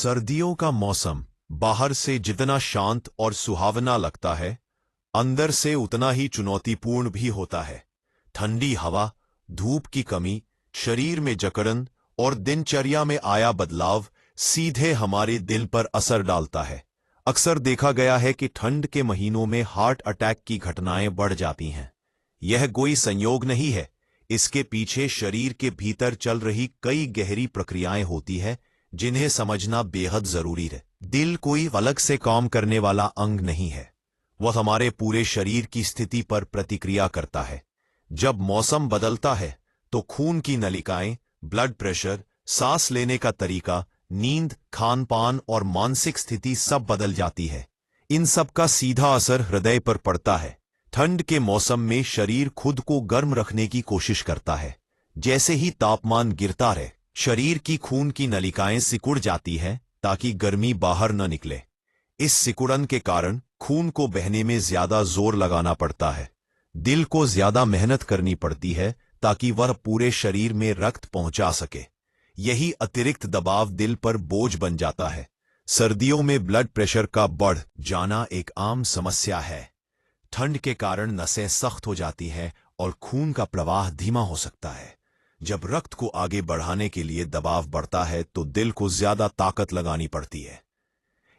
सर्दियों का मौसम बाहर से जितना शांत और सुहावना लगता है, अंदर से उतना ही चुनौतीपूर्ण भी होता है। ठंडी हवा, धूप की कमी, शरीर में जकड़न और दिनचर्या में आया बदलाव सीधे हमारे दिल पर असर डालता है। अक्सर देखा गया है कि ठंड के महीनों में हार्ट अटैक की घटनाएं बढ़ जाती हैं। यह कोई संयोग नहीं है, इसके पीछे शरीर के भीतर चल रही कई गहरी प्रक्रियाएं होती है जिन्हें समझना बेहद जरूरी है। दिल कोई अलग से काम करने वाला अंग नहीं है, वह हमारे पूरे शरीर की स्थिति पर प्रतिक्रिया करता है। जब मौसम बदलता है तो खून की नलिकाएं, ब्लड प्रेशर, सांस लेने का तरीका, नींद, खान पान और मानसिक स्थिति सब बदल जाती है। इन सब का सीधा असर हृदय पर पड़ता है। ठंड के मौसम में शरीर खुद को गर्म रखने की कोशिश करता है। जैसे ही तापमान गिरता है, शरीर की खून की नलिकाएं सिकुड़ जाती हैं ताकि गर्मी बाहर न निकले। इस सिकुड़न के कारण खून को बहने में ज्यादा जोर लगाना पड़ता है। दिल को ज्यादा मेहनत करनी पड़ती है ताकि वह पूरे शरीर में रक्त पहुंचा सके। यही अतिरिक्त दबाव दिल पर बोझ बन जाता है। सर्दियों में ब्लड प्रेशर का बढ़ जाना एक आम समस्या है। ठंड के कारण नसें सख्त हो जाती हैं और खून का प्रवाह धीमा हो सकता है। जब रक्त को आगे बढ़ाने के लिए दबाव बढ़ता है तो दिल को ज्यादा ताकत लगानी पड़ती है।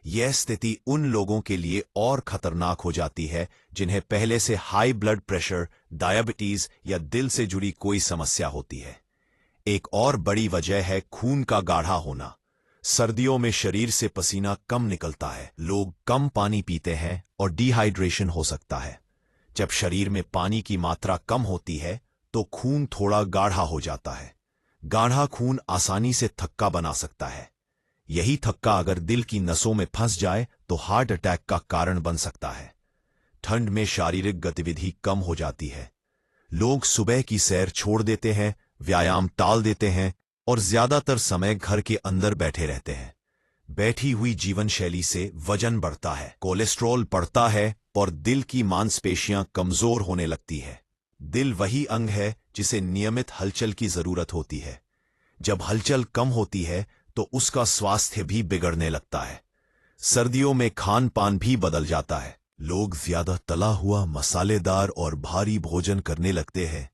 यह स्थिति उन लोगों के लिए और खतरनाक हो जाती है जिन्हें पहले से हाई ब्लड प्रेशर, डायबिटीज या दिल से जुड़ी कोई समस्या होती है। एक और बड़ी वजह है खून का गाढ़ा होना। सर्दियों में शरीर से पसीना कम निकलता है, लोग कम पानी पीते हैं और डिहाइड्रेशन हो सकता है। जब शरीर में पानी की मात्रा कम होती है तो खून थोड़ा गाढ़ा हो जाता है। गाढ़ा खून आसानी से थक्का बना सकता है। यही थक्का अगर दिल की नसों में फंस जाए तो हार्ट अटैक का कारण बन सकता है। ठंड में शारीरिक गतिविधि कम हो जाती है। लोग सुबह की सैर छोड़ देते हैं, व्यायाम टाल देते हैं और ज्यादातर समय घर के अंदर बैठे रहते हैं। बैठी हुई जीवन शैली से वजन बढ़ता है, कोलेस्ट्रॉल बढ़ता है और दिल की मांसपेशियां कमजोर होने लगती है। दिल वही अंग है जिसे नियमित हलचल की जरूरत होती है। जब हलचल कम होती है तो उसका स्वास्थ्य भी बिगड़ने लगता है। सर्दियों में खान पान भी बदल जाता है। लोग ज्यादा तला हुआ, मसालेदार और भारी भोजन करने लगते हैं।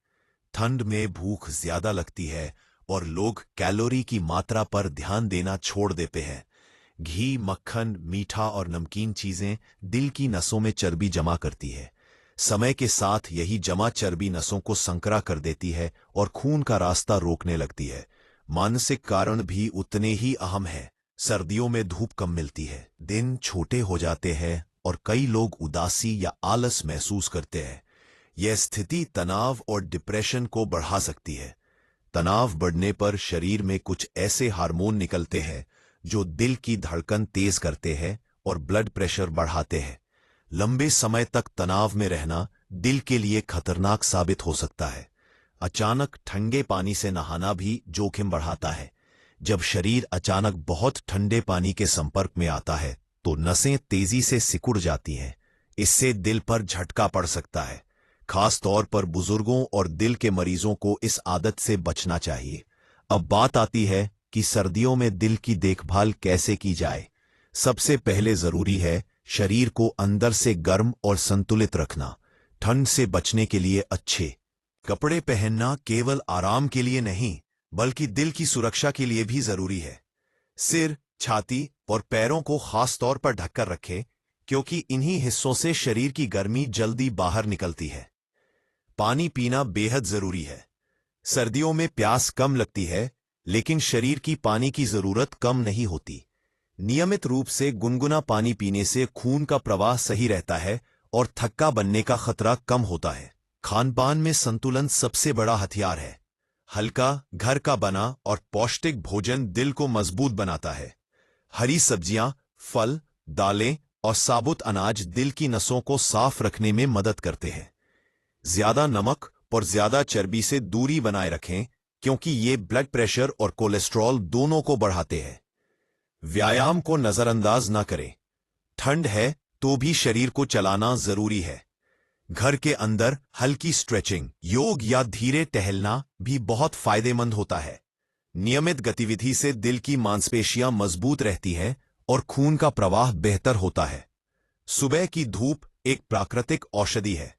ठंड में भूख ज्यादा लगती है और लोग कैलोरी की मात्रा पर ध्यान देना छोड़ देते हैं। घी, मक्खन, मीठा और नमकीन चीजें दिल की नसों में चर्बी जमा करती है। समय के साथ यही जमा चर्बी नसों को संकरा कर देती है और खून का रास्ता रोकने लगती है। मानसिक कारण भी उतने ही अहम है। सर्दियों में धूप कम मिलती है, दिन छोटे हो जाते हैं और कई लोग उदासी या आलस महसूस करते हैं। यह स्थिति तनाव और डिप्रेशन को बढ़ा सकती है। तनाव बढ़ने पर शरीर में कुछ ऐसे हार्मोन निकलते हैं जो दिल की धड़कन तेज करते हैं और ब्लड प्रेशर बढ़ाते हैं। लंबे समय तक तनाव में रहना दिल के लिए खतरनाक साबित हो सकता है। अचानक ठंडे पानी से नहाना भी जोखिम बढ़ाता है। जब शरीर अचानक बहुत ठंडे पानी के संपर्क में आता है तो नसें तेजी से सिकुड़ जाती हैं। इससे दिल पर झटका पड़ सकता है। खास तौर पर बुजुर्गों और दिल के मरीजों को इस आदत से बचना चाहिए। अब बात आती है कि सर्दियों में दिल की देखभाल कैसे की जाए। सबसे पहले जरूरी है शरीर को अंदर से गर्म और संतुलित रखना। ठंड से बचने के लिए अच्छे कपड़े पहनना केवल आराम के लिए नहीं बल्कि दिल की सुरक्षा के लिए भी जरूरी है। सिर, छाती और पैरों को खास तौर पर ढककर रखें क्योंकि इन्हीं हिस्सों से शरीर की गर्मी जल्दी बाहर निकलती है। पानी पीना बेहद जरूरी है। सर्दियों में प्यास कम लगती है लेकिन शरीर की पानी की जरूरत कम नहीं होती। नियमित रूप से गुनगुना पानी पीने से खून का प्रवाह सही रहता है और थक्का बनने का खतरा कम होता है। खानपान में संतुलन सबसे बड़ा हथियार है। हल्का, घर का बना और पौष्टिक भोजन दिल को मजबूत बनाता है। हरी सब्जियां, फल, दालें और साबुत अनाज दिल की नसों को साफ रखने में मदद करते हैं। ज्यादा नमक और ज्यादा चर्बी से दूरी बनाए रखें क्योंकि ये ब्लड प्रेशर और कोलेस्ट्रॉल दोनों को बढ़ाते हैं। व्यायाम को नजरअंदाज न करें। ठंड है तो भी शरीर को चलाना जरूरी है। घर के अंदर हल्की स्ट्रेचिंग, योग या धीरे टहलना भी बहुत फायदेमंद होता है। नियमित गतिविधि से दिल की मांसपेशियां मजबूत रहती हैं और खून का प्रवाह बेहतर होता है। सुबह की धूप एक प्राकृतिक औषधि है।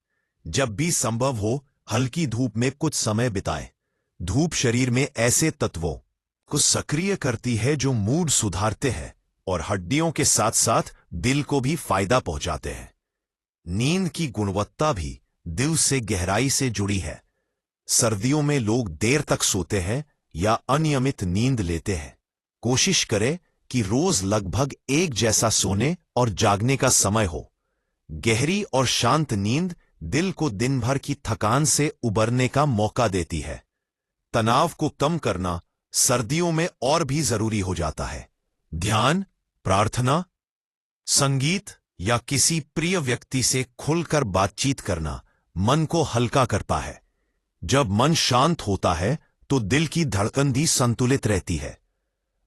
जब भी संभव हो, हल्की धूप में कुछ समय बिताएं। धूप शरीर में ऐसे तत्वों को सक्रिय करती है जो मूड सुधारते हैं और हड्डियों के साथ साथ दिल को भी फायदा पहुंचाते हैं। नींद की गुणवत्ता भी दिल से गहराई से जुड़ी है। सर्दियों में लोग देर तक सोते हैं या अनियमित नींद लेते हैं। कोशिश करें कि रोज लगभग एक जैसा सोने और जागने का समय हो। गहरी और शांत नींद दिल को दिन भर की थकान से उबरने का मौका देती है। तनाव को कम करना सर्दियों में और भी जरूरी हो जाता है। ध्यान, प्रार्थना, संगीत या किसी प्रिय व्यक्ति से खुलकर बातचीत करना मन को हल्का करता है। जब मन शांत होता है तो दिल की धड़कन भी संतुलित रहती है।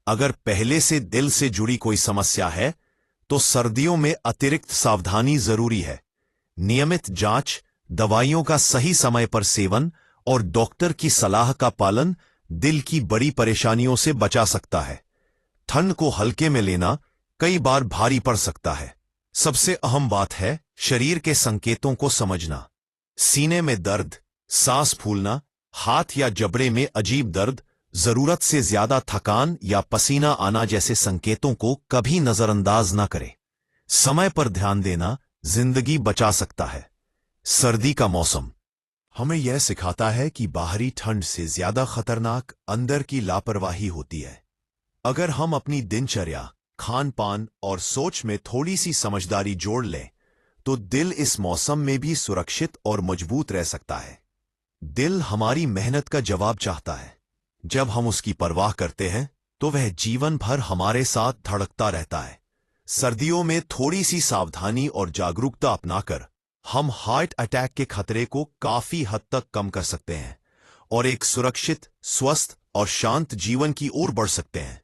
अगर पहले से दिल से जुड़ी कोई समस्या है तो सर्दियों में अतिरिक्त सावधानी जरूरी है। नियमित जांच, दवाइयों का सही समय पर सेवन और डॉक्टर की सलाह का पालन दिल की बड़ी परेशानियों से बचा सकता है। ठंड को हल्के में लेना कई बार भारी पड़ सकता है। सबसे अहम बात है शरीर के संकेतों को समझना। सीने में दर्द, सांस फूलना, हाथ या जबड़े में अजीब दर्द, जरूरत से ज्यादा थकान या पसीना आना जैसे संकेतों को कभी नजरअंदाज न करें। समय पर ध्यान देना जिंदगी बचा सकता है। सर्दी का मौसम हमें यह सिखाता है कि बाहरी ठंड से ज्यादा खतरनाक अंदर की लापरवाही होती है। अगर हम अपनी दिनचर्या, खान पान और सोच में थोड़ी सी समझदारी जोड़ लें तो दिल इस मौसम में भी सुरक्षित और मजबूत रह सकता है। दिल हमारी मेहनत का जवाब चाहता है। जब हम उसकी परवाह करते हैं तो वह जीवन भर हमारे साथ धड़कता रहता है। सर्दियों में थोड़ी सी सावधानी और जागरूकता अपनाकर हम हार्ट अटैक के खतरे को काफी हद तक कम कर सकते हैं और एक सुरक्षित, स्वस्थ और शांत जीवन की ओर बढ़ सकते हैं।